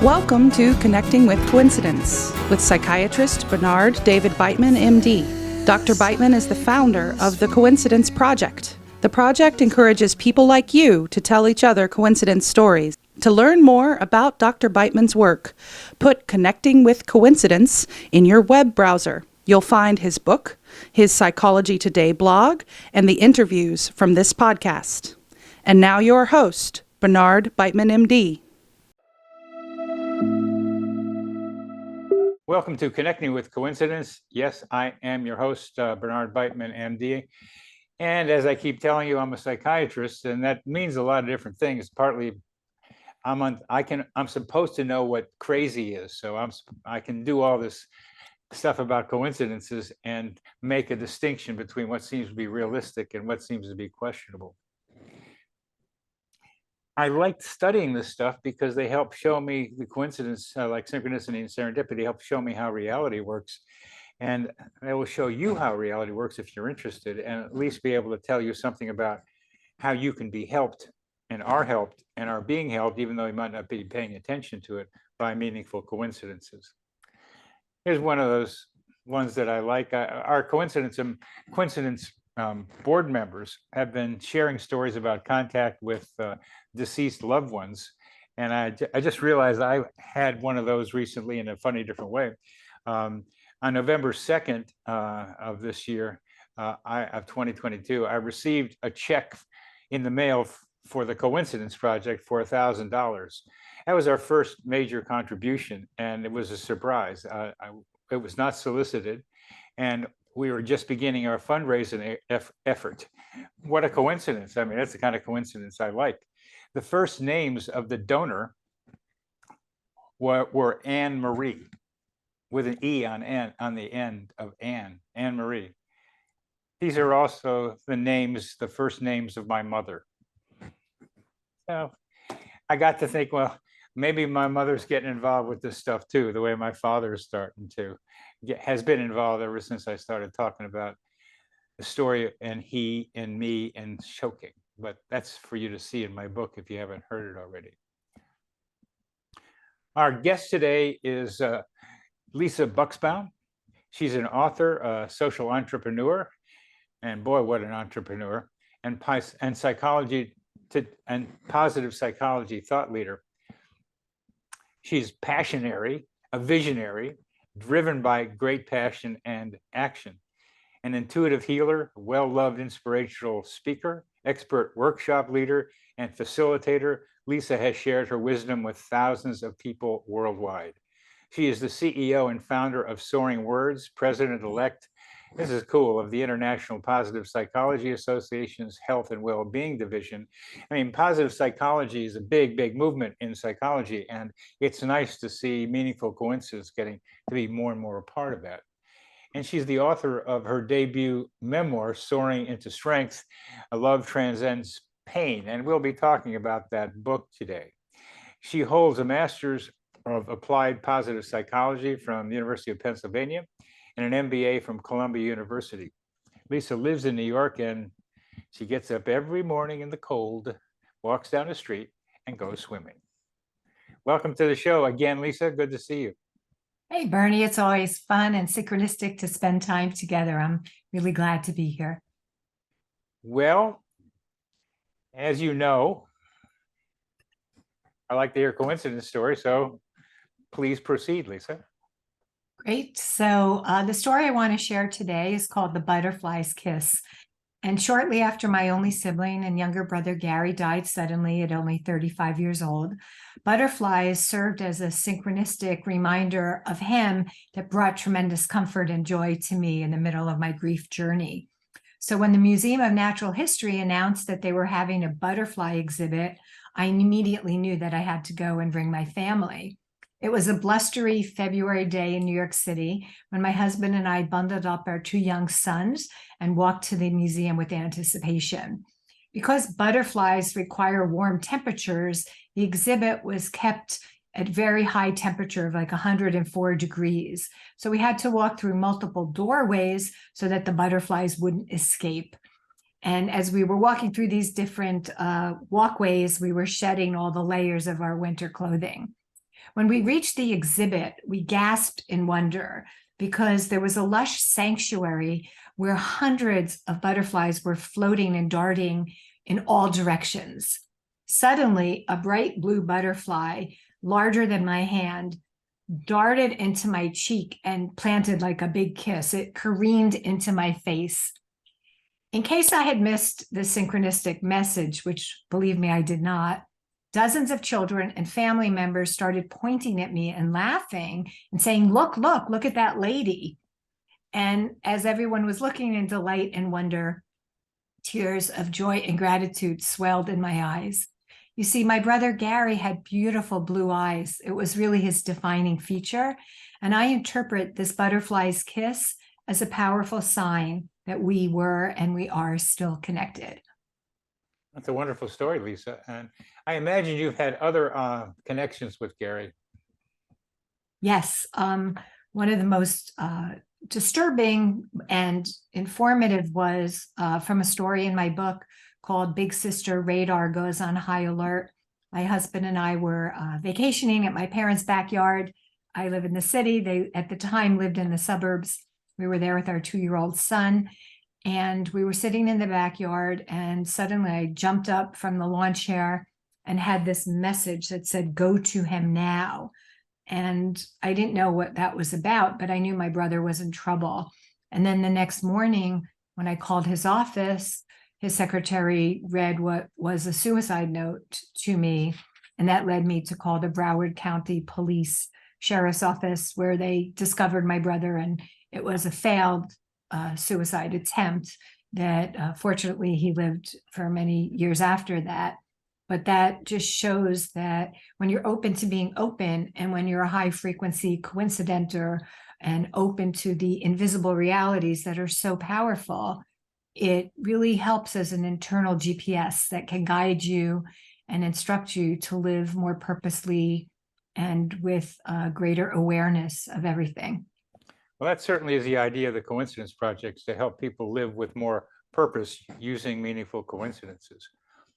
Welcome to Connecting with Coincidence with psychiatrist Bernard David Beitman, MD. Dr. Beitman is the founder of the Coincidence Project. The project encourages people like you to tell each other coincidence stories. To learn more about Dr. Beitman's work, put Connecting with Coincidence in your web browser. You'll find his book, his Psychology Today blog, and the interviews from this podcast. And now your host, Bernard Beitman, MD. Welcome to Connecting with Coincidence. Yes, I am your host, Bernard Beitman, MD. And as I keep telling you, I'm a psychiatrist, and that means a lot of different things. Partly, I'm supposed to know what crazy is, so I can do all this stuff about coincidences and make a distinction between what seems to be realistic and what seems to be questionable. I like studying this stuff because they help show me the coincidence, like synchronicity and serendipity, help show me how reality works. And I will show you how reality works if you're interested, and at least be able to tell you something about how you can be helped and are being helped, even though you might not be paying attention to it, by meaningful coincidences. Here's one of those ones that I like. Our coincidence board members have been sharing stories about contact with deceased loved ones. And I just realized I had one of those recently in a funny different way. On November 2nd of this year, of 2022, I received a check in the mail for the Coincidence Project for $1,000. That was our first major contribution, and it was a surprise. It was not solicited, and we were just beginning our fundraising effort. What a coincidence. I mean, that's the kind of coincidence I like. The first names of the donor were Anne Marie, with an E on the end of Anne Marie. These are also the first names of my mother. So I got to think, well, maybe my mother's getting involved with this stuff too, the way my father is starting to has been involved ever since I started talking about the story and he and me and choking. But that's for you to see in my book if you haven't heard it already. Our guest today is Lisa Buksbaum. She's an author, a social entrepreneur, and boy, what an entrepreneur, and positive psychology thought leader. She's passionary, a visionary, driven by great passion and action, an intuitive healer, well-loved inspirational speaker, expert workshop leader, and facilitator. Lisa has shared her wisdom with thousands of people worldwide. She is the CEO and founder of Soaring Words, president-elect, this is cool, of the International Positive Psychology Association's Health and Well-Being Division. I mean, positive psychology is a big, big movement in psychology, and it's nice to see meaningful coincidence getting to be more and more a part of that. And she's the author of her debut memoir, Soaring into Strength, Love Transcends Pain, and we'll be talking about that book today. She holds a master's of applied positive psychology from the University of Pennsylvania and an MBA from Columbia University. Lisa lives in New York, and she gets up every morning in the cold, walks down the street, and goes swimming. Welcome to the show again, Lisa. Good to see you. Hey, Bernie. It's always fun and synchronistic to spend time together. I'm really glad to be here. Well, as you know, I like to hear coincidence stories, so please proceed, Lisa. Great. So the story I want to share today is called The Butterfly's Kiss. And shortly after my only sibling and younger brother Gary died suddenly at only 35 years old, butterflies served as a synchronistic reminder of him that brought tremendous comfort and joy to me in the middle of my grief journey. So when the Museum of Natural History announced that they were having a butterfly exhibit, I immediately knew that I had to go and bring my family. It was a blustery February day in New York City when my husband and I bundled up our two young sons and walked to the museum with anticipation. Because butterflies require warm temperatures, the exhibit was kept at very high temperature of like 104 degrees. So we had to walk through multiple doorways so that the butterflies wouldn't escape. And as we were walking through these different walkways, we were shedding all the layers of our winter clothing. When we reached the exhibit, we gasped in wonder because there was a lush sanctuary where hundreds of butterflies were floating and darting in all directions. Suddenly, a bright blue butterfly, larger than my hand, darted into my cheek and planted like a big kiss. It careened into my face. In case I had missed the synchronistic message, which believe me, I did not, dozens of children and family members started pointing at me and laughing and saying, look at that lady. And as everyone was looking in delight and wonder, tears of joy and gratitude swelled in my eyes. You see, my brother Gary had beautiful blue eyes. It was really his defining feature. And I interpret this butterfly's kiss as a powerful sign that we were and we are still connected. That's a wonderful story, Lisa. And I imagine you've had other connections with Gary. Yes. One of the most disturbing and informative was from a story in my book called Big Sister Radar Goes on High Alert. My husband and I were vacationing at my parents' backyard. I live in the city. They, at the time, lived in the suburbs. We were there with our 2-year-old son, and we were sitting in the backyard, and suddenly I jumped up from the lawn chair and had this message that said, "Go to him now." And I didn't know what that was about, but I knew my brother was in trouble. And then the next morning, when I called his office, his secretary read what was a suicide note to me. And that led me to call the Broward County Police Sheriff's Office, where they discovered my brother. And it was a failed suicide attempt that fortunately he lived for many years after that. But that just shows that when you're open to being open, and when you're a high frequency coincidenter and open to the invisible realities that are so powerful, it really helps as an internal GPS that can guide you and instruct you to live more purposely and with greater awareness of everything. Well, that certainly is the idea of the Coincidence Projects, to help people live with more purpose using meaningful coincidences.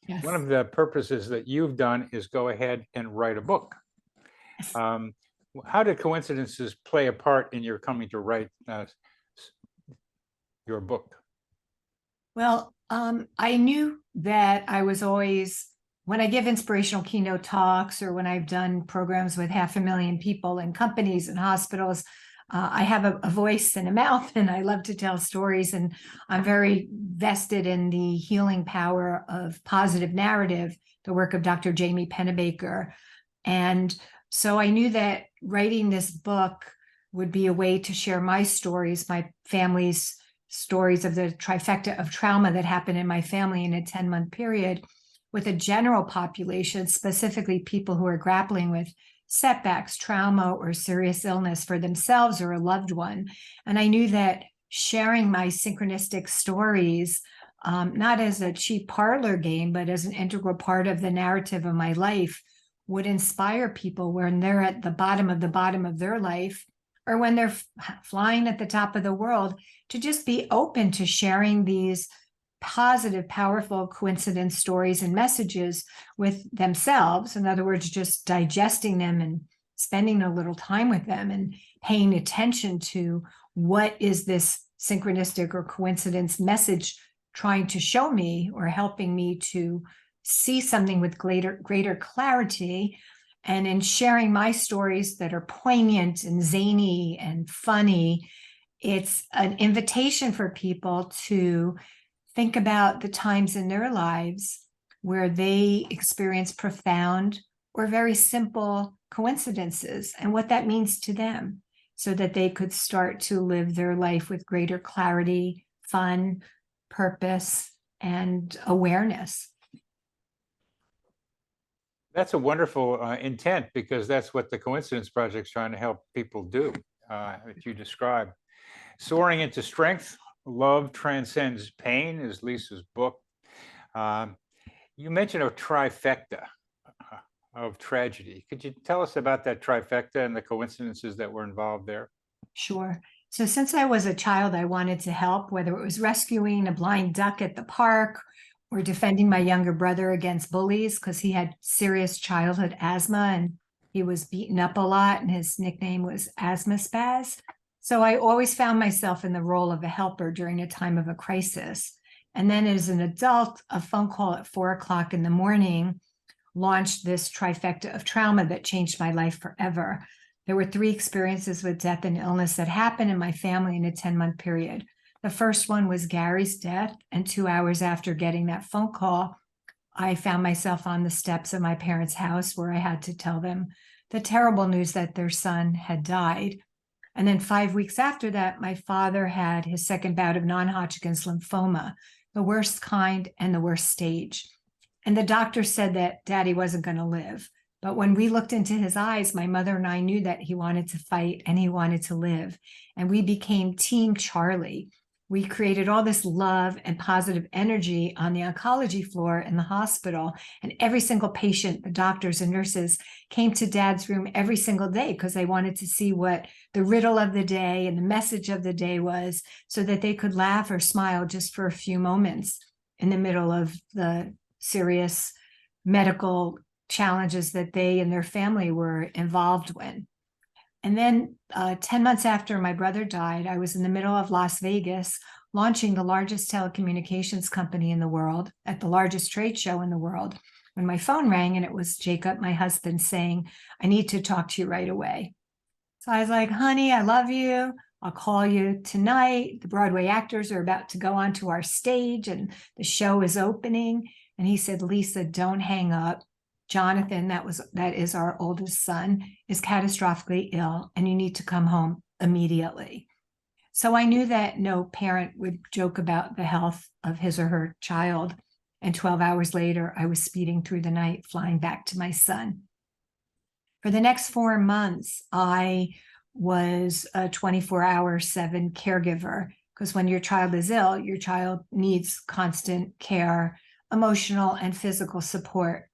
Yes. One of the purposes that you've done is go ahead and write a book. Yes. How did coincidences play a part in your coming to write your book? Well, I knew that I was always, when I give inspirational keynote talks or when I've done programs with 500,000 people in companies and hospitals, I have a voice and a mouth, and I love to tell stories. And I'm very vested in the healing power of positive narrative, the work of Dr. Jamie Pennebaker. And so I knew that writing this book would be a way to share my stories, my family's stories of the trifecta of trauma that happened in my family in a 10-month period, with a general population, specifically people who are grappling with setbacks, trauma, or serious illness for themselves or a loved one. And I knew that sharing my synchronistic stories, not as a cheap parlor game, but as an integral part of the narrative of my life, would inspire people when they're at the bottom of their life, or when they're flying at the top of the world, to just be open to sharing these positive, powerful coincidence stories and messages with themselves. In other words, just digesting them and spending a little time with them and paying attention to what is this synchronistic or coincidence message trying to show me, or helping me to see something with greater clarity. And in sharing my stories that are poignant and zany and funny, it's an invitation for people to think about the times in their lives where they experience profound or very simple coincidences and what that means to them, so that they could start to live their life with greater clarity, fun, purpose, and awareness. That's a wonderful intent, because that's what the Coincidence Project is trying to help people do, that you described. Soaring into Strength, Love Transcends Pain is Lisa's book. You mentioned a trifecta of tragedy. Could you tell us about that trifecta and the coincidences that were involved there? Sure. So since I was a child, I wanted to help, whether it was rescuing a blind duck at the park or defending my younger brother against bullies, because he had serious childhood asthma. And He was beaten up a lot, and his nickname was Asthma Spaz. So I always found myself in the role of a helper during a time of a crisis. And then as an adult, a phone call at 4 o'clock in the morning launched this trifecta of trauma that changed my life forever. There were 3 experiences with death and illness that happened in my family in a 10-month period. The first one was Gary's death, and 2 hours after getting that phone call, I found myself on the steps of my parents' house where I had to tell them the terrible news that their son had died. And then 5 weeks after that, my father had his second bout of non-Hodgkin's lymphoma, the worst kind and the worst stage. And the doctor said that Daddy wasn't going to live. But when we looked into his eyes, my mother and I knew that he wanted to fight and he wanted to live. And we became Team Charlie. We created all this love and positive energy on the oncology floor in the hospital. And every single patient, the doctors and nurses, came to Dad's room every single day because they wanted to see what the riddle of the day and the message of the day was, so that they could laugh or smile just for a few moments in the middle of the serious medical challenges that they and their family were involved in. And then 10 months after my brother died, I was in the middle of Las Vegas launching the largest telecommunications company in the world at the largest trade show in the world, when my phone rang, and it was Jacob, my husband, saying, "I need to talk to you right away." So I was like, "Honey, I love you. I'll call you tonight. The Broadway actors are about to go onto our stage and the show is opening." And he said, "Lisa, don't hang up. Jonathan, that is our oldest son, is catastrophically ill, and you need to come home immediately." So I knew that no parent would joke about the health of his or her child. And 12 hours later, I was speeding through the night, flying back to my son. For the next 4 months, I was a 24/7 caregiver, because when your child is ill, your child needs constant care, emotional and physical support.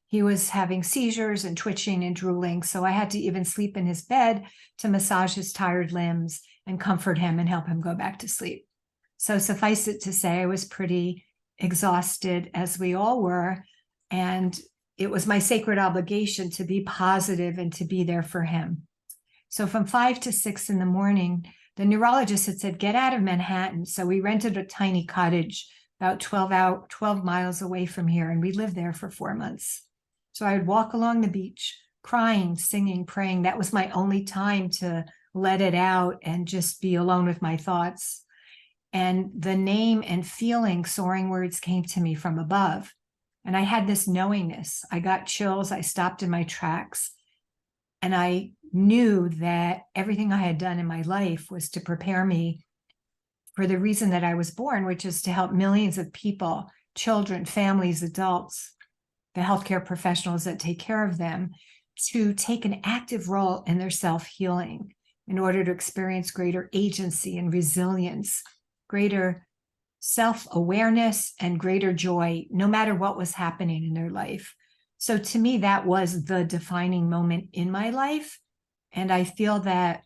He was having seizures and twitching and drooling, so I had to even sleep in his bed to massage his tired limbs and comfort him and help him go back to sleep. So suffice it to say, I was pretty exhausted, as we all were, and it was my sacred obligation to be positive and to be there for him. So from 5 to 6 in the morning, the neurologist had said, "Get out of Manhattan." So we rented a tiny cottage about 12 miles away from here, and we lived there for 4 months. So I would walk along the beach, crying, singing, praying. That was my only time to let it out and just be alone with my thoughts. And the name and feeling, Soaring Words, came to me from above. And I had this knowingness. I got chills. I stopped in my tracks. And I knew that everything I had done in my life was to prepare me for the reason that I was born, which is to help millions of people, children, families, adults, the healthcare professionals that take care of them, to take an active role in their self-healing in order to experience greater agency and resilience, greater self-awareness, and greater joy, no matter what was happening in their life. So to me, that was the defining moment in my life. And I feel that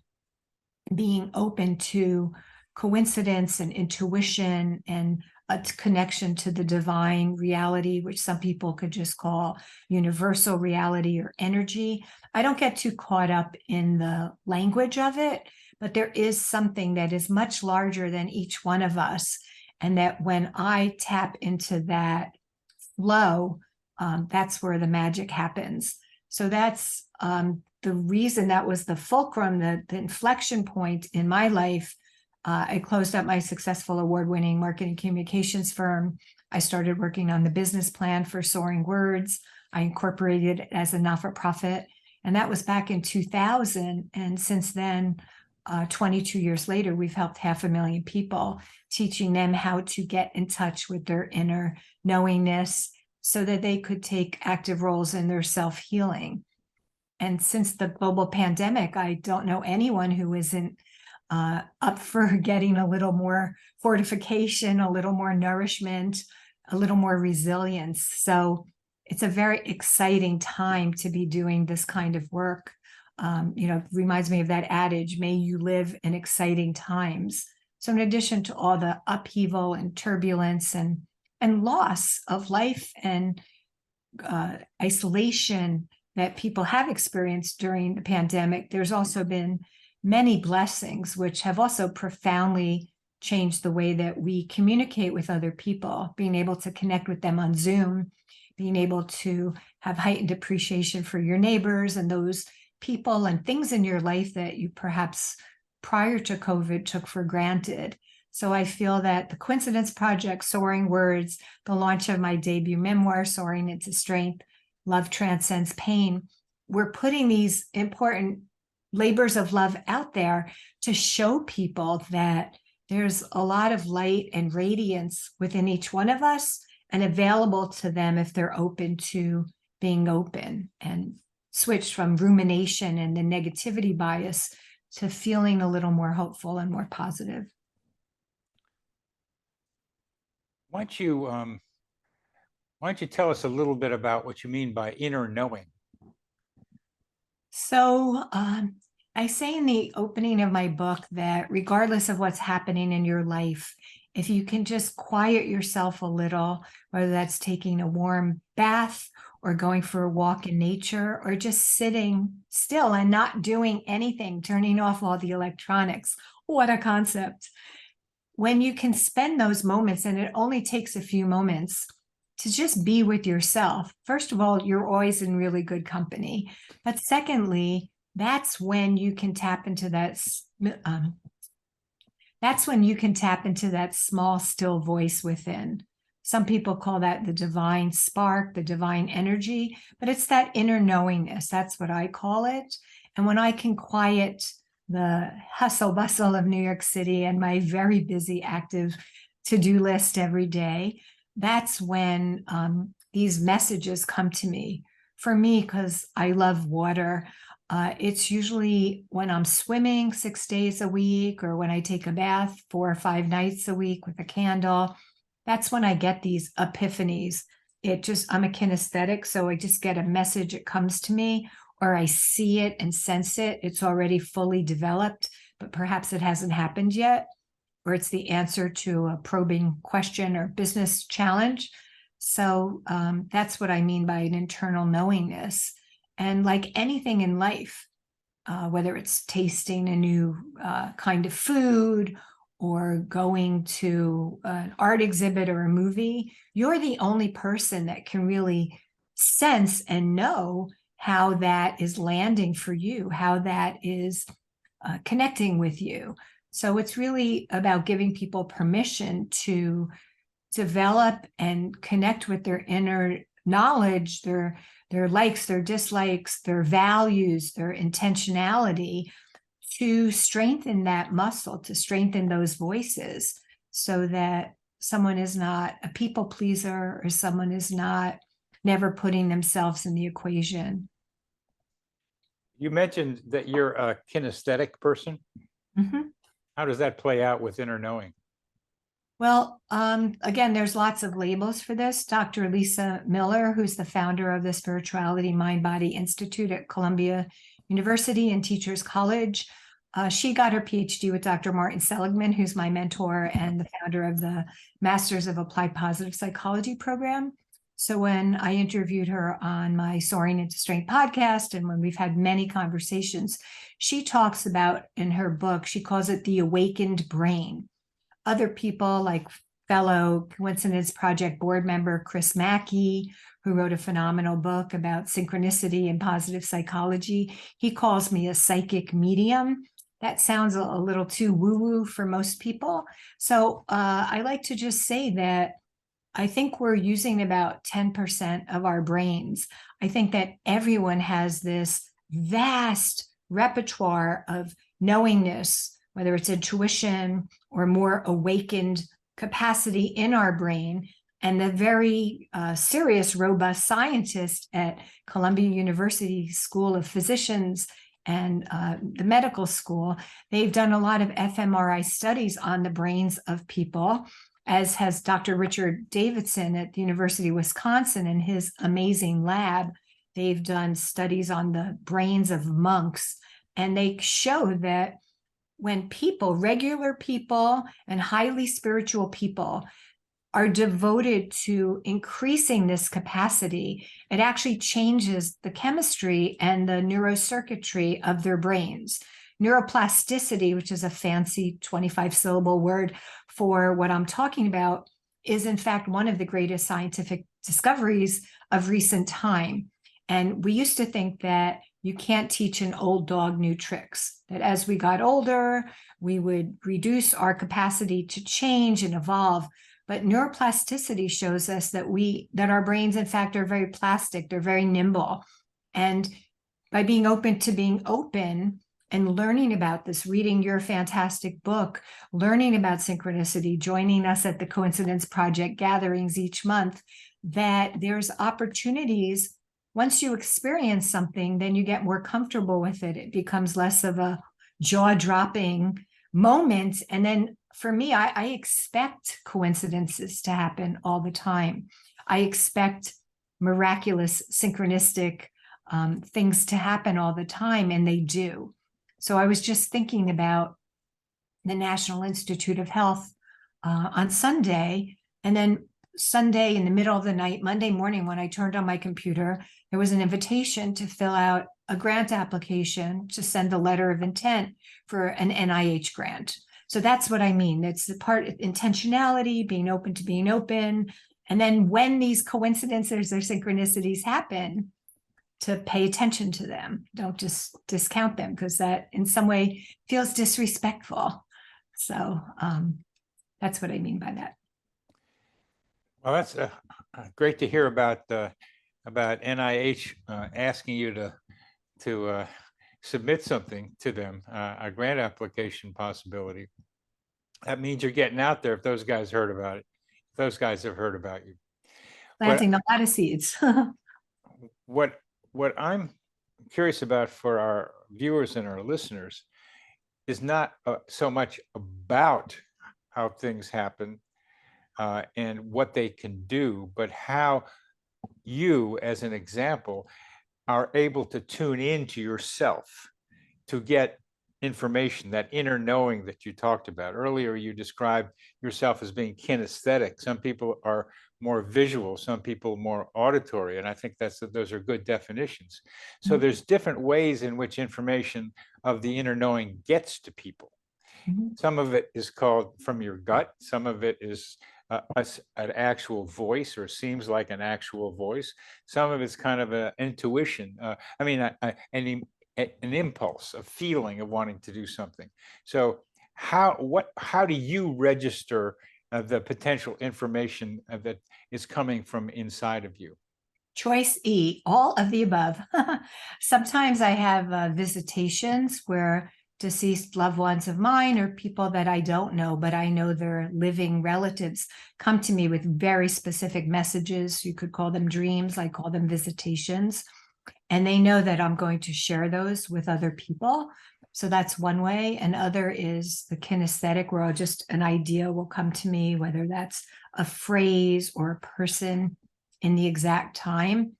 being open to coincidence and intuition and a connection to the divine reality, which some people could just call universal reality or energy. I don't get too caught up in the language of it, but there is something that is much larger than each one of us. And that when I tap into that flow, that's where the magic happens. So that's the reason, that was the fulcrum, the inflection point in my life. I closed up my successful award-winning marketing communications firm. I started working on the business plan for Soaring Words. I incorporated it as a not-for-profit, and that was back in 2000. And since then, 22 years later, we've helped 500,000 people, teaching them how to get in touch with their inner knowingness so that they could take active roles in their self-healing. And since the global pandemic, I don't know anyone who isn't up for getting a little more fortification, a little more nourishment, a little more resilience. So it's a very exciting time to be doing this kind of work. Reminds me of that adage, may you live in exciting times. So in addition to all the upheaval and turbulence and loss of life and isolation, that people have experienced during the pandemic, there's also been many blessings, which have also profoundly changed the way that we communicate with other people, being able to connect with them on Zoom, being able to have heightened appreciation for your neighbors and those people and things in your life that you perhaps prior to COVID took for granted. So I feel that the Coincidence Project, Soaring Words, the launch of my debut memoir, Soaring into Strength, Love Transcends Pain, we're putting these important labors of love out there to show people that there's a lot of light and radiance within each one of us and available to them if they're open to being open and switch from rumination and the negativity bias to feeling a little more hopeful and more positive. Why don't you tell us a little bit about what you mean by inner knowing? So I say in the opening of my book that regardless of what's happening in your life, if you can just quiet yourself a little, whether that's taking a warm bath or going for a walk in nature or just sitting still and not doing anything, turning off all the electronics, what a concept. When you can spend those moments, and it only takes a few moments to just be with yourself. First of all, you're always in really good company. But secondly, that's when you can tap into that small, still voice within. Some people call that the divine spark, the divine energy, but it's that inner knowingness. That's what I call it. And when I can quiet the hustle bustle of New York City and my very busy, active to-do list every day, that's when these messages come to me. For me, because I love water, it's usually when I'm swimming 6 days a week or when I take a bath 4 or 5 nights a week with a candle. That's when I get these epiphanies. I'm a kinesthetic, so I just get a message, it comes to me, or I see it and sense it. It's already fully developed, but perhaps it hasn't happened yet, or it's the answer to a probing question or business challenge. So that's what I mean by an internal knowingness. And like anything in life, whether it's tasting a new kind of food or going to an art exhibit or a movie, you're the only person that can really sense and know how that is landing for you, how that is connecting with you. So it's really about giving people permission to develop and connect with their inner knowledge, their likes, their dislikes, their values, their intentionality, to strengthen that muscle, to strengthen those voices so that someone is not a people pleaser or someone is not never putting themselves in the equation. You mentioned that you're a kinesthetic person. Mm-hmm. How does that play out with inner knowing? Well, again, there's lots of labels for this. Dr. Lisa Miller, who's the founder of the Spirituality Mind Body Institute at Columbia University and Teachers College, she got her PhD with Dr. Martin Seligman, who's my mentor and the founder of the Masters of Applied Positive Psychology program. So when I interviewed her on my Soaring into Strength podcast, and when we've had many conversations, she talks about in her book, she calls it the awakened brain. Other people like fellow Coincidence Project board member Chris Mackey, who wrote a phenomenal book about synchronicity and positive psychology, he calls me a psychic medium. That sounds a little too woo-woo for most people. So I like to just say that I think we're using about 10% of our brains. I think that everyone has this vast repertoire of knowingness, whether it's intuition or more awakened capacity in our brain. And the very serious, robust scientists at Columbia University School of Physicians and the medical school, they've done a lot of fMRI studies on the brains of people, as has Dr. Richard Davidson at the University of Wisconsin in his amazing lab. They've done studies on the brains of monks, and they show that when people, regular people and highly spiritual people, are devoted to increasing this capacity, it actually changes the chemistry and the neurocircuitry of their brains. Neuroplasticity, which is a fancy 25-syllable word for what I'm talking about, is in fact one of the greatest scientific discoveries of recent time. And we used to think that you can't teach an old dog new tricks, that as we got older, we would reduce our capacity to change and evolve. But neuroplasticity shows us that our brains, in fact, are very plastic, they're very nimble. And by being open to being open and learning about this, reading your fantastic book, learning about synchronicity, joining us at the Coincidence Project gatherings each month, that there's opportunities. Once you experience something, then you get more comfortable with it. It becomes less of a jaw-dropping moment. And then for me, I expect coincidences to happen all the time. I expect miraculous, synchronistic things to happen all the time, and they do. So I was just thinking about the National Institute of Health on Sunday, and then Sunday in the middle of the night, Monday morning, when I turned on my computer, there was an invitation to fill out a grant application to send a letter of intent for an NIH grant. So that's what I mean. It's the part of intentionality, being open to being open. And then when these coincidences or synchronicities happen, to pay attention to them. Don't just discount them, because that in some way feels disrespectful. So that's what I mean by that. Well, that's great to hear about NIH asking you to submit something to them, a grant application possibility. That means you're getting out there if those guys heard about it. If those guys have heard about you. Planting a lot of seeds. What I'm curious about for our viewers and our listeners is not so much about how things happen and what they can do, but how you, as an example, are able to tune into yourself to get information, that inner knowing that you talked about. Earlier, you described yourself as being kinesthetic. Some people are more visual, some people more auditory, and I think those are good definitions. So there's different ways in which information of the inner knowing gets to people. Some of it is called from your gut, some of it is an actual voice, or seems like an actual voice. Some of it's kind of an intuition. An impulse, a feeling of wanting to do something. So how do you register the potential information that is coming from inside of you? Choice E, all of the above. Sometimes I have visitations where deceased loved ones of mine or people that I don't know, but I know they're living relatives, come to me with very specific messages. You could call them dreams, I call them visitations. And they know that I'm going to share those with other people. So that's one way. And other is the kinesthetic, where just an idea will come to me, whether that's a phrase or a person in the exact time.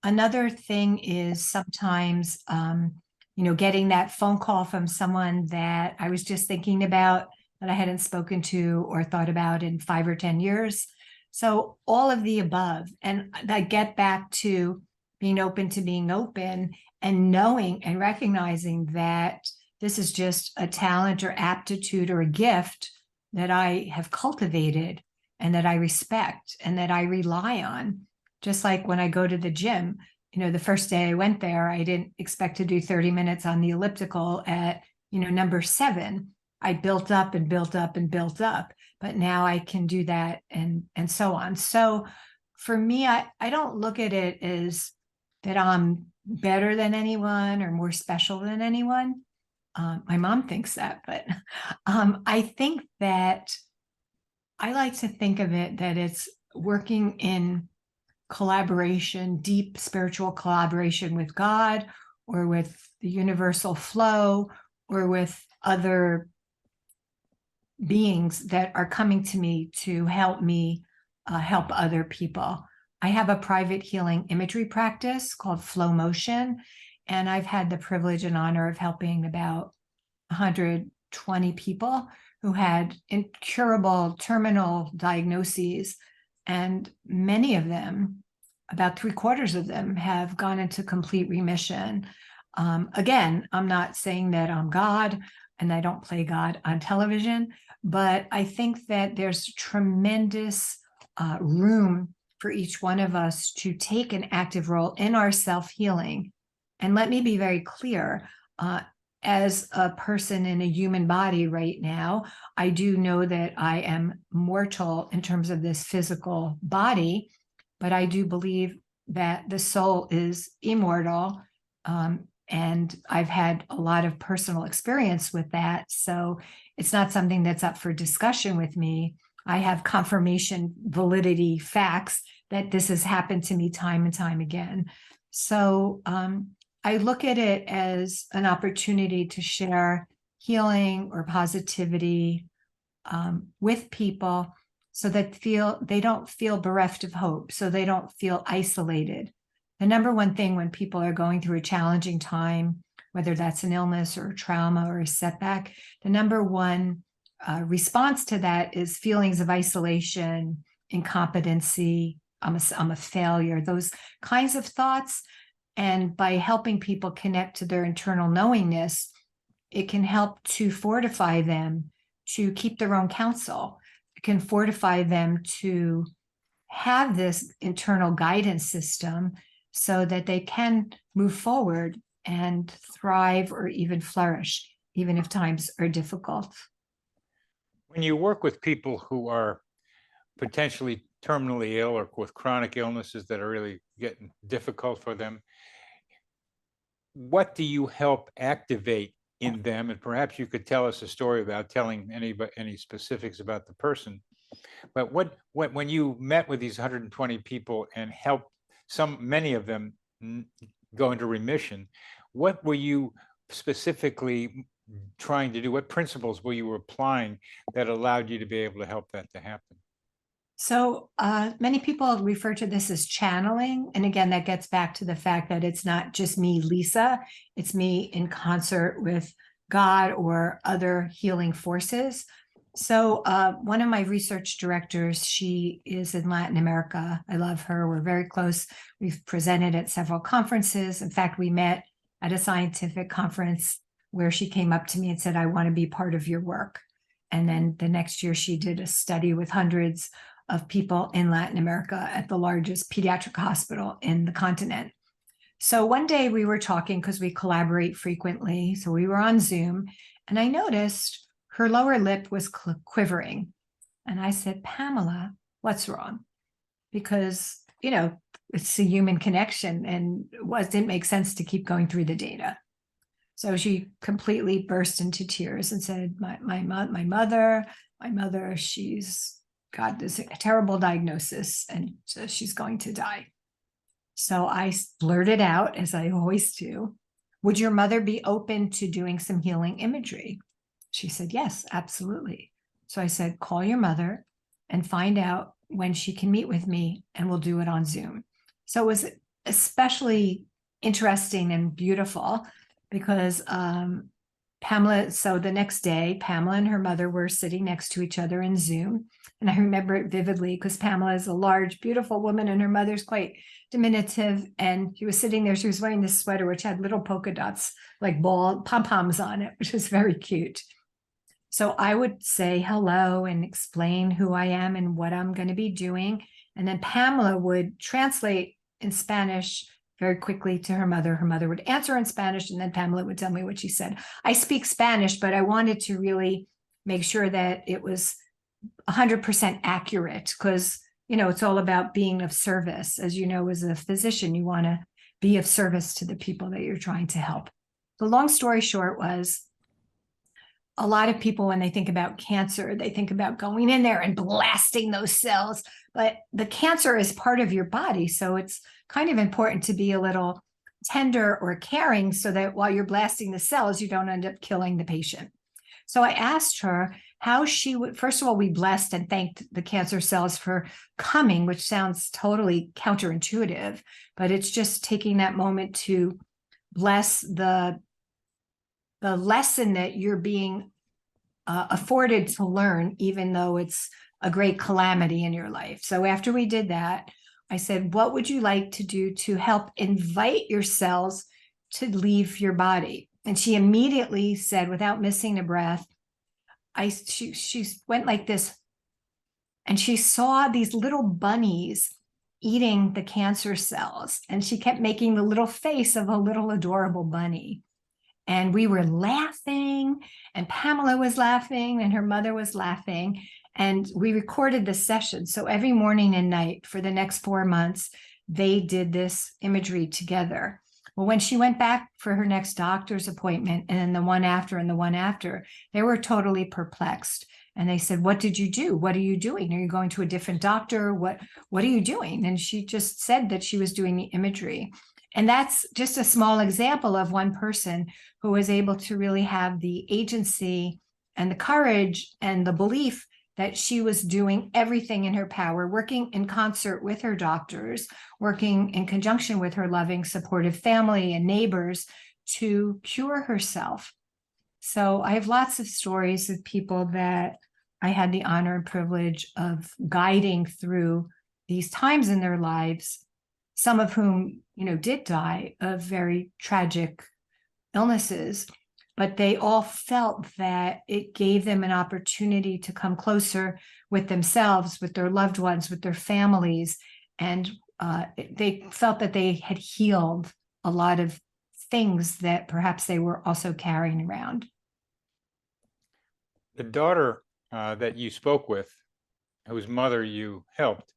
Another thing is sometimes, getting that phone call from someone that I was just thinking about that I hadn't spoken to or thought about in 5 or 10 years. So all of the above. And I get back to being open to being open and knowing and recognizing that this is just a talent or aptitude or a gift that I have cultivated and that I respect and that I rely on. Just like when I go to the gym, the first day I went there, I didn't expect to do 30 minutes on the elliptical at, number 7. I built up and built up and built up, but now I can do that and so on. So for me, I don't look at it as that I'm better than anyone or more special than anyone. My mom thinks that, but I think that I like to think of it that it's working in collaboration, deep spiritual collaboration with God or with the universal flow or with other beings that are coming to me to help me help other people. I have a private healing imagery practice called Flow Motion, and I've had the privilege and honor of helping about 120 people who had incurable terminal diagnoses. And many of them, about 3/4 of them, have gone into complete remission. Again, I'm not saying that I'm God and I don't play God on television, but I think that there's tremendous room for each one of us to take an active role in our self-healing. And let me be very clear, as a person in a human body right now, I do know that I am mortal in terms of this physical body, but I do believe that the soul is immortal. And I've had a lot of personal experience with that. So it's not something that's up for discussion with me. I have confirmation, validity, facts that this has happened to me time and time again. So I look at it as an opportunity to share healing or positivity with people so that they don't feel bereft of hope, so they don't feel isolated. The number one thing when people are going through a challenging time, whether that's an illness or a trauma or a setback, the number one response to that is feelings of isolation, incompetency, I'm a failure, those kinds of thoughts. And by helping people connect to their internal knowingness, it can help to fortify them to keep their own counsel. It can fortify them to have this internal guidance system so that they can move forward and thrive or even flourish, even if times are difficult. When you work with people who are potentially terminally ill or with chronic illnesses that are really getting difficult for them, what do you help activate in them? And perhaps you could tell us a story without telling any specifics about the person. But when you met with these 120 people and helped many of them go into remission, what were you specifically trying to do? What principles were you applying that allowed you to be able to help that to happen? So many people refer to this as channeling. And again, that gets back to the fact that it's not just me, Lisa, it's me in concert with God or other healing forces. So one of my research directors, she is in Latin America. I love her. We're very close. We've presented at several conferences. In fact, we met at a scientific conference where she came up to me and said, I want to be part of your work. And then the next year she did a study with hundreds of people in Latin America at the largest pediatric hospital in the continent. So one day we were talking because we collaborate frequently. So we were on Zoom and I noticed her lower lip was quivering. And I said, Pamela, what's wrong? Because, it's a human connection and it didn't make sense to keep going through the data. So she completely burst into tears and said, my mother, she's got this terrible diagnosis and she's going to die. So I blurted out, as I always do, would your mother be open to doing some healing imagery? She said, yes, absolutely. So I said, call your mother and find out when she can meet with me and we'll do it on Zoom. So it was especially interesting and beautiful because Pamela, so the next day, Pamela and her mother were sitting next to each other in Zoom. And I remember it vividly because Pamela is a large, beautiful woman and her mother's quite diminutive. And she was sitting there, she was wearing this sweater, which had little polka dots, like ball pom-poms on it, which was very cute. So I would say hello and explain who I am and what I'm going to be doing. And then Pamela would translate in Spanish very quickly to her mother. Her mother would answer in Spanish, and then Pamela would tell me what she said. I speak Spanish, but I wanted to really make sure that it was 100% accurate because, it's all about being of service. As you know, as a physician, you want to be of service to the people that you're trying to help. The long story short was, a lot of people, when they think about cancer, they think about going in there and blasting those cells, but the cancer is part of your body. So it's kind of important to be a little tender or caring so that while you're blasting the cells, you don't end up killing the patient. So I asked her how she would, first of all, we blessed and thanked the cancer cells for coming, which sounds totally counterintuitive, but it's just taking that moment to bless the lesson that you're being afforded to learn, even though it's a great calamity in your life. So after we did that, I said, what would you like to do to help invite your cells to leave your body? And she immediately said, without missing a breath, she went like this, and she saw these little bunnies eating the cancer cells. And she kept making the little face of a little adorable bunny. And we were laughing, and Pamela was laughing, and her mother was laughing. And we recorded the session. So every morning and night for the next 4 months, they did this imagery together. Well, when she went back for her next doctor's appointment, and then the one after and the one after, they were totally perplexed. And they said, what did you do? What are you doing? Are you going to a different doctor? What are you doing? And she just said that she was doing the imagery. And that's just a small example of one person who was able to really have the agency and the courage and the belief that she was doing everything in her power, working in concert with her doctors, working in conjunction with her loving, supportive family and neighbors to cure herself. So I have lots of stories of people that I had the honor and privilege of guiding through these times in their lives, some of whom, did die of very tragic illnesses, but they all felt that it gave them an opportunity to come closer with themselves, with their loved ones, with their families. And they felt that they had healed a lot of things that perhaps they were also carrying around. The daughter that you spoke with, whose mother you helped,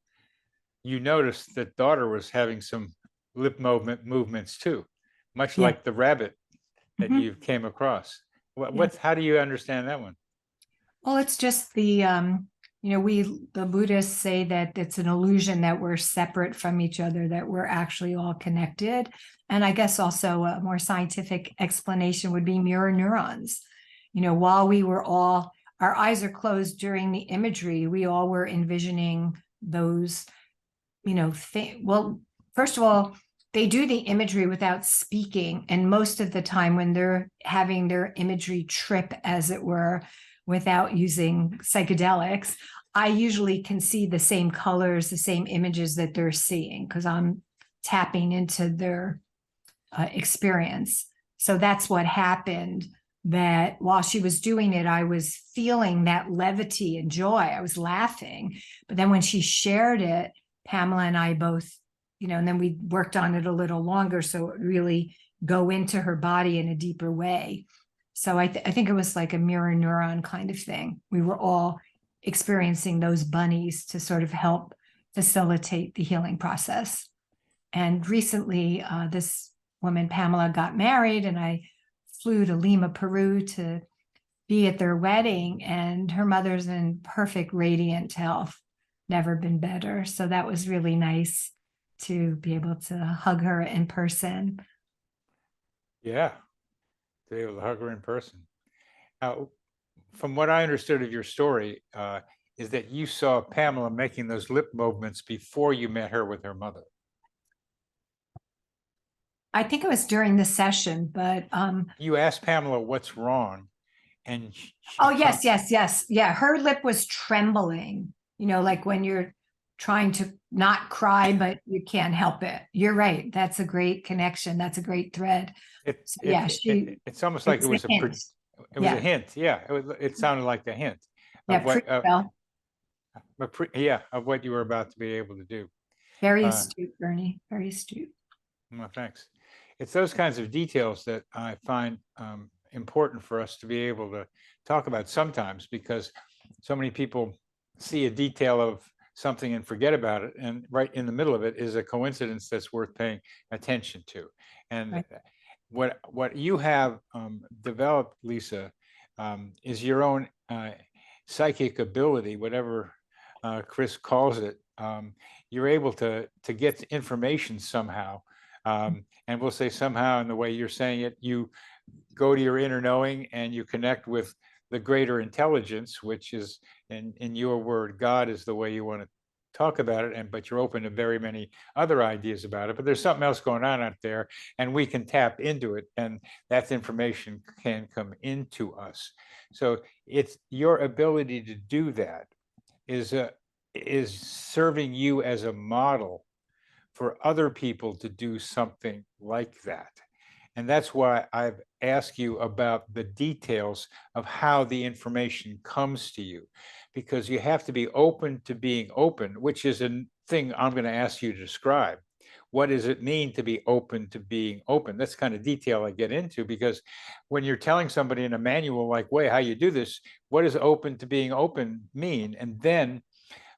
you noticed that daughter was having some lip movements too, much Yeah. like the rabbit that Mhm. you came across. Yeah. How do you understand that one? Well, it's just the Buddhists say that it's an illusion that we're separate from each other, that we're actually all connected. And I guess also a more scientific explanation would be mirror neurons. While we were all, our eyes are closed during the imagery, we all were envisioning those, well, first of all, they do the imagery without speaking. And most of the time when they're having their imagery trip, as it were, without using psychedelics, I usually can see the same colors, the same images that they're seeing, because I'm tapping into their experience. So that's what happened, that while she was doing it, I was feeling that levity and joy. I was laughing. But then when she shared it, Pamela and I both, and then we worked on it a little longer, so it really go into her body in a deeper way. So I think it was like a mirror neuron kind of thing. We were all experiencing those bunnies to sort of help facilitate the healing process. And recently, this woman, Pamela, got married, and I flew to Lima, Peru to be at their wedding, and her mother's in perfect, radiant health, never been better. So that was really nice to be able to hug her in person. Yeah, to be able to hug her in person. Now, from what I understood of your story, is that you saw Pamela making those lip movements before you met her with her mother. I think it was during the session, but You asked Pamela what's wrong, and oh, yes. Yeah, her lip was trembling, like when you're trying to not cry, but you can't help it. You're right. That's a great connection. That's a great thread. It's almost like it was a hint. It was a hint. Yeah, it sounded like a hint of what of what you were about to be able to do. Very astute, Bernie. Very astute. Well, thanks. It's those kinds of details that I find important for us to be able to talk about sometimes, because so many people see a detail of something and forget about it, and right in the middle of it is a coincidence that's worth paying attention to. And what you have developed, Lisa, is your own psychic ability, whatever Chris calls it. You're able to get information somehow, and we'll say somehow in the way you're saying it, you go to your inner knowing and you connect with the greater intelligence, which is, in your word, God is the way you want to talk about it, but you're open to very many other ideas about it. But there's something else going on out there, and we can tap into it, and that information can come into us. So it's your ability to do that is serving you as a model for other people to do something like that. And that's why I've asked you about the details of how the information comes to you, because you have to be open to being open, which is a thing I'm going to ask you to describe. What does it mean to be open to being open? That's kind of detail I get into, because when you're telling somebody in a manual like way how you do this, what does open to being open mean? And then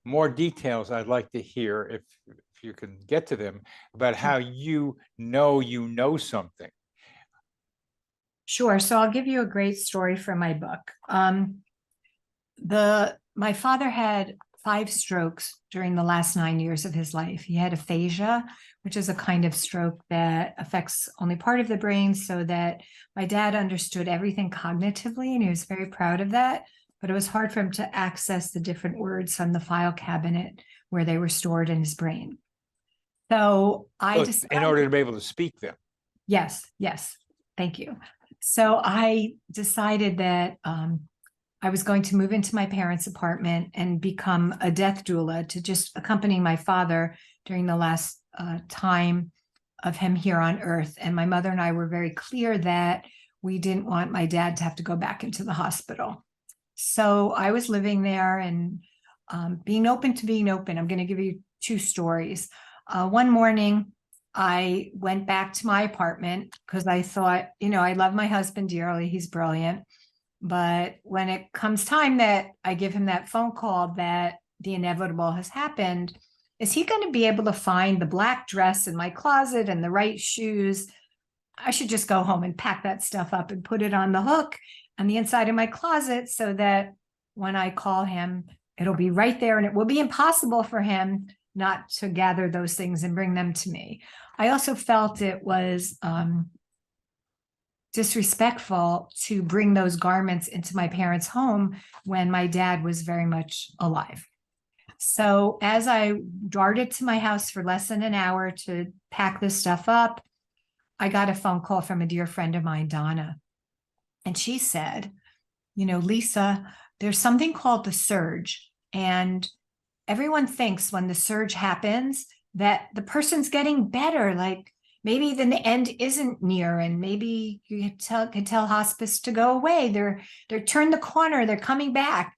more details I'd like to hear, if you can get to them, about how you know something. Sure. So I'll give you a great story from my book. My father had 5 strokes during the last 9 years of his life. He had aphasia, which is a kind of stroke that affects only part of the brain, so that my dad understood everything cognitively, and he was very proud of that. But it was hard for him to access the different words from the file cabinet where they were stored in his brain. So I decided, in order to be able to speak them. Yes, thank you. So I decided that I was going to move into my parents' apartment and become a death doula to just accompany my father during the last time of him here on earth. And my mother and I were very clear that we didn't want my dad to have to go back into the hospital. So I was living there and being open to being open. I'm going to give you 2 stories. One morning, I went back to my apartment because I thought, I love my husband dearly. He's brilliant. But when it comes time that I give him that phone call that the inevitable has happened, is he going to be able to find the black dress in my closet and the right shoes? I should just go home and pack that stuff up and put it on the hook on the inside of my closet, so that when I call him, it'll be right there, and it will be impossible for him not to gather those things and bring them to me. I also felt it was disrespectful to bring those garments into my parents' home when my dad was very much alive. So as I darted to my house for less than an hour to pack this stuff up, I got a phone call from a dear friend of mine, Donna. And she said, Lisa, there's something called the surge. And everyone thinks when the surge happens that the person's getting better, like maybe then the end isn't near, and maybe you could tell hospice to go away. They're turned the corner, they're coming back.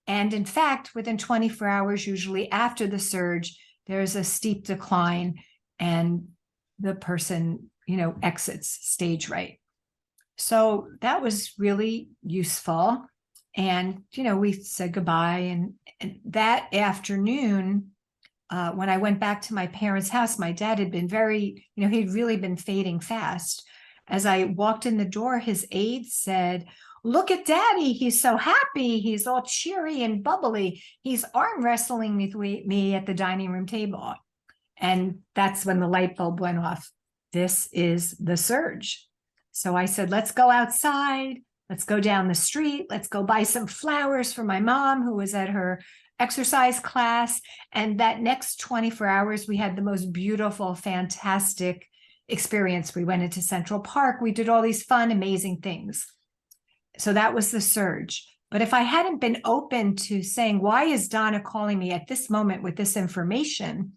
And in fact, within 24 hours, usually after the surge, there's a steep decline and the person, exits stage right. So that was really useful. And, we said goodbye. And that afternoon, when I went back to my parents' house, my dad had been he'd really been fading fast. As I walked in the door, his aide said, "Look at Daddy. He's so happy. He's all cheery and bubbly. He's arm wrestling with me at the dining room table." And that's when the light bulb went off. This is the surge. So I said, let's go outside. Let's go down the street. Let's go buy some flowers for my mom, who was at her exercise class. And that next 24 hours, we had the most beautiful, fantastic experience. We went into Central Park. We did all these fun, amazing things. So that was the surge. But if I hadn't been open to saying, why is Donna calling me at this moment with this information,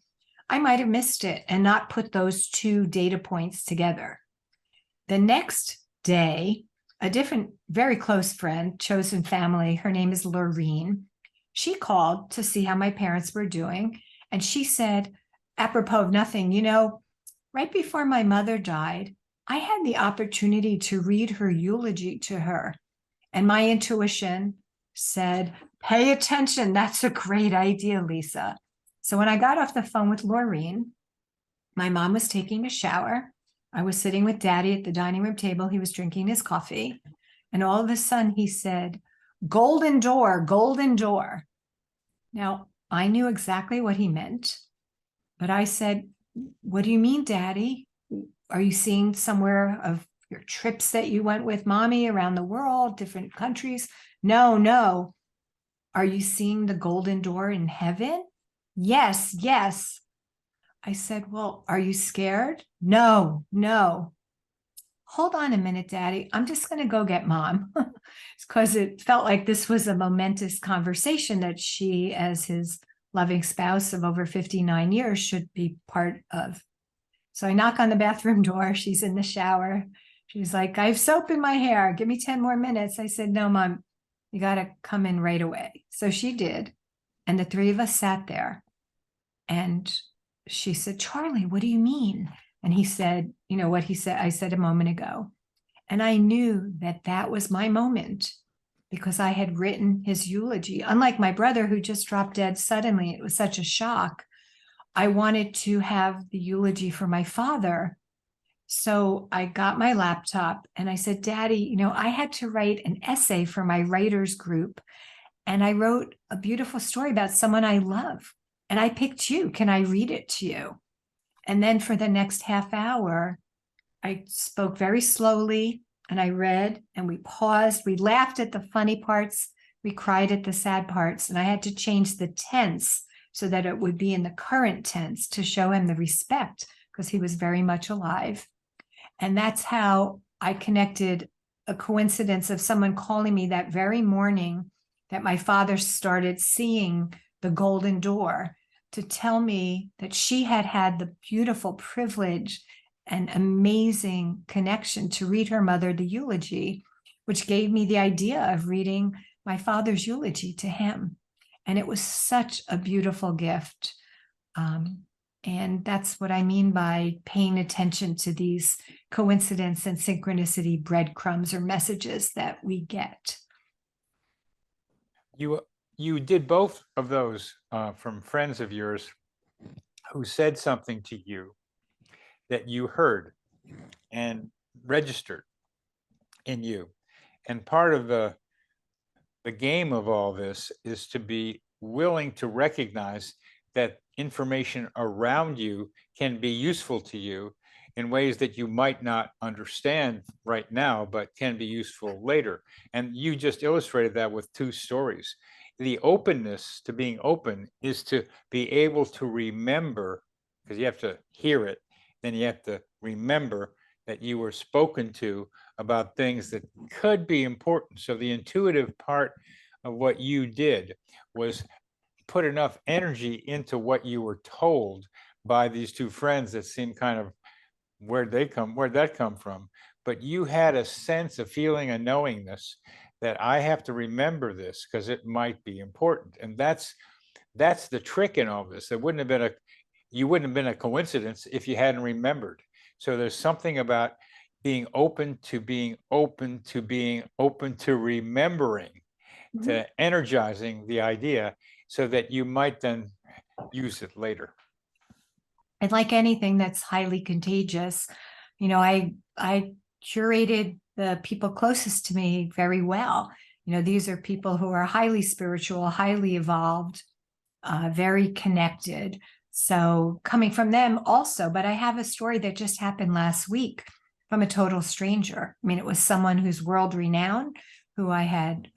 I might have missed it and not put those 2 data points together. The next day, a different, very close friend, chosen family, her name is Lorene. She called to see how my parents were doing. And she said, apropos of nothing, right before my mother died, I had the opportunity to read her eulogy to her. And my intuition said, pay attention. That's a great idea, Lisa. So when I got off the phone with Lorene, my mom was taking a shower. I was sitting with Daddy at the dining room table. He was drinking his coffee. And all of a sudden he said, golden door, golden door. Now, I knew exactly what he meant, but I said, what do you mean, Daddy? Are you seeing somewhere of your trips that you went with Mommy around the world, different countries? No. Are you seeing the golden door in heaven? Yes, yes. I said, well, are you scared? No, no. Hold on a minute, Daddy. I'm just going to go get Mom. Because it felt like this was a momentous conversation that she, as his loving spouse of over 59 years, should be part of. So I knock on the bathroom door. She's in the shower. She's like, I have soap in my hair. Give me 10 more minutes. I said, no, Mom, you got to come in right away. So she did. And the three of us sat there. And she said, Charlie, what do you mean? And he said, you know what he said, I said a moment ago. And I knew that that was my moment because I had written his eulogy. Unlike my brother, who just dropped dead suddenly, it was such a shock. I wanted to have the eulogy for my father. So I got my laptop and I said, Daddy, you know, I had to write an essay for my writers group. And I wrote a beautiful story about someone I love. And I picked you. Can I read it to you? And then for the next half hour, I spoke very slowly and I read and we paused. We laughed at the funny parts. We cried at the sad parts. And I had to change the tense so that it would be in the current tense to show him the respect because he was very much alive. And that's how I connected a coincidence of someone calling me that very morning that my father started seeing the golden door to tell me that she had had the beautiful privilege and amazing connection to read her mother the eulogy, which gave me the idea of reading my father's eulogy to him. And it was such a beautiful gift. And that's what I mean by paying attention to these coincidence and synchronicity breadcrumbs or messages that we get. You did both of those from friends of yours who said something to you that you heard and registered in you. And part of the game of all this is to be willing to recognize that information around you can be useful to you in ways that you might not understand right now, but can be useful later. And you just illustrated that with two stories. The openness to being open is to be able to remember, because you have to hear it, then you have to remember that you were spoken to about things that could be important. So the intuitive part of what you did was put enough energy into what you were told by these two friends that seemed kind of where'd that come from? But you had a sense, a feeling, a knowingness that I have to remember this because it might be important. And that's the trick in all this. You wouldn't have been a coincidence if you hadn't remembered. So there's something about being open to being open to being open to remembering, to energizing the idea so that you might then use it later. And like anything that's highly contagious, you know, I curated the people closest to me very well. You know, these are people who are highly spiritual, highly evolved, very connected. So coming from them also, but I have a story that just happened last week from a total stranger. I mean, it was someone who's world renowned, who I had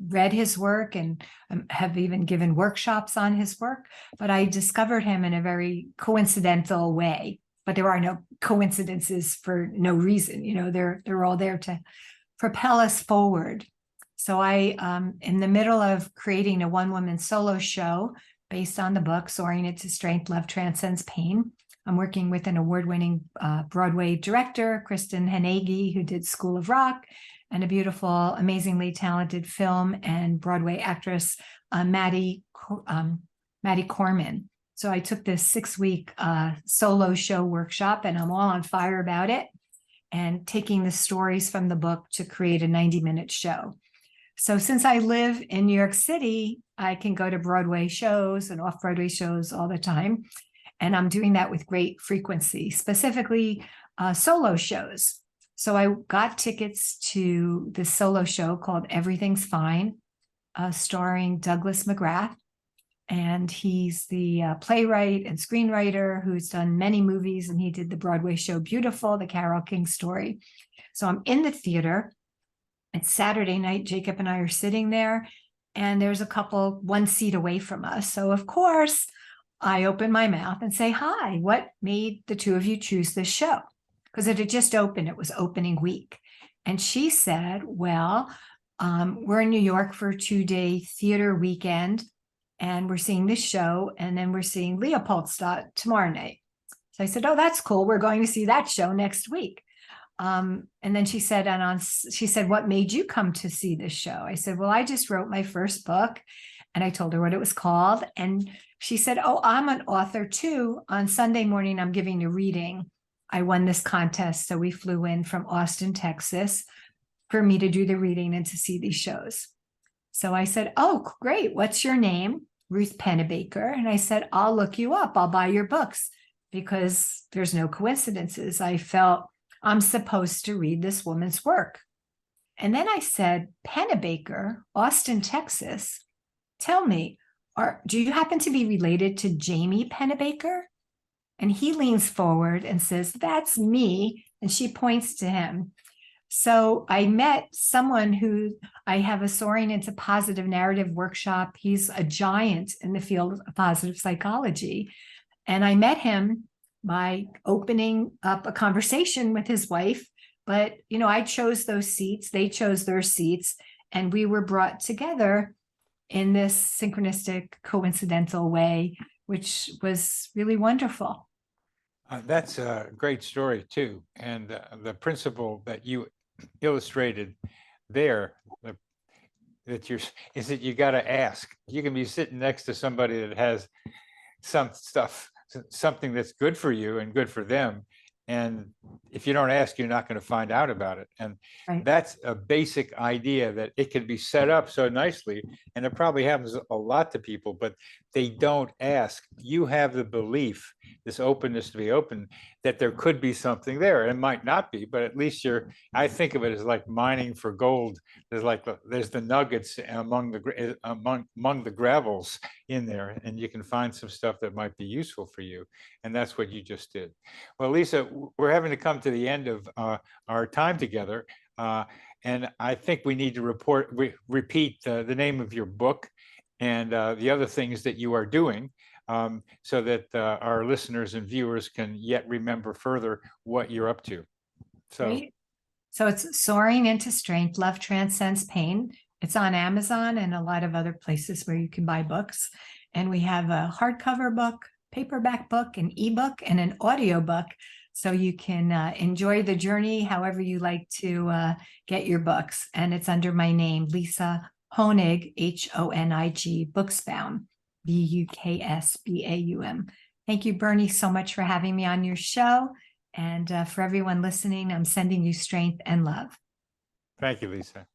read his work and have even given workshops on his work, but I discovered him in a very coincidental way. But there are no coincidences for no reason. You know, they're all there to propel us forward. So I, in the middle of creating a one-woman solo show based on the book, Soaring Into Strength, Love Transcends Pain, I'm working with an award-winning Broadway director, Kristen Hanegi, who did School of Rock, and a beautiful, amazingly talented film and Broadway actress, Maddie Corman. So I took this 6-week solo show workshop, and I'm all on fire about it, and taking the stories from the book to create a 90-minute show. So since I live in New York City, I can go to Broadway shows and off-Broadway shows all the time. And I'm doing that with great frequency, specifically solo shows. So I got tickets to this solo show called Everything's Fine, starring Douglas McGrath. And he's the playwright and screenwriter who's done many movies, and he did the Broadway show Beautiful, the Carole King story. So I'm in the theater. It's Saturday night. Jacob and I are sitting there, and there's a couple 1 seat away from us. So of course, I open my mouth and say, "Hi, what made the two of you choose this show?" Because it had just opened, it was opening week. And she said, "Well, we're in New York for a 2-day theater weekend, and we're seeing this show, and then we're seeing Leopoldstadt tomorrow night." So I said, "Oh, that's cool. We're going to see that show next week." And then she said, she said, "What made you come to see this show?" I said, "Well, I just wrote my first book." And I told her what it was called. And she said, "Oh, I'm an author too. On Sunday morning, I'm giving a reading. I won this contest." So we flew in from Austin, Texas, for me to do the reading and to see these shows. So I said, "Oh, great. What's your name?" "Ruth Pennebaker." And I said, "I'll look you up. I'll buy your books," because there's no coincidences. I felt I'm supposed to read this woman's work. And then I said, "Pennebaker, Austin, Texas. Tell me, do you happen to be related to Jamie Pennebaker?" And he leans forward and says, "That's me." And she points to him. So I met someone who I have a Soaring into Positive Narrative workshop. He's a giant in the field of positive psychology. And I met him by opening up a conversation with his wife. But, I chose those seats, they chose their seats, and we were brought together in this synchronistic, coincidental way, which was really wonderful. That's a great story too. And the principle that you illustrated there, is that you got to ask. You can be sitting next to somebody that has something that's good for you and good for them. And if you don't ask, you're not going to find out about it. And Right. that's a basic idea, that it can be set up so nicely. And it probably happens a lot to people, but they don't ask. You have the belief, this openness to be open, that there could be something there. It might not be, but at least I think of it as like mining for gold. There's the nuggets among the gravels in there, and you can find some stuff that might be useful for you. And that's what you just did. Well, Lisa, we're having to come to the end of our time together. And I think we need to repeat the name of your book and the other things that you are doing, so that our listeners and viewers can yet remember further what you're up to. Great. So it's Soaring into Strength, Love Transcends Pain. It's on Amazon and a lot of other places where you can buy books. And we have a hardcover book, paperback book, an ebook, and an audio book. So you can enjoy the journey however you like to get your books. And it's under my name, Lisa Honig, Honig, Buksbaum, Buksbaum. Thank you, Bernie, so much for having me on your show. And for everyone listening, I'm sending you strength and love. Thank you, Lisa.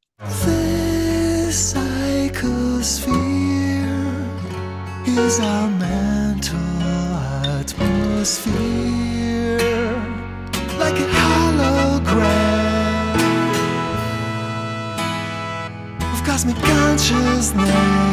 This psychosphere is our mental atmosphere, like a hologram of cosmic consciousness.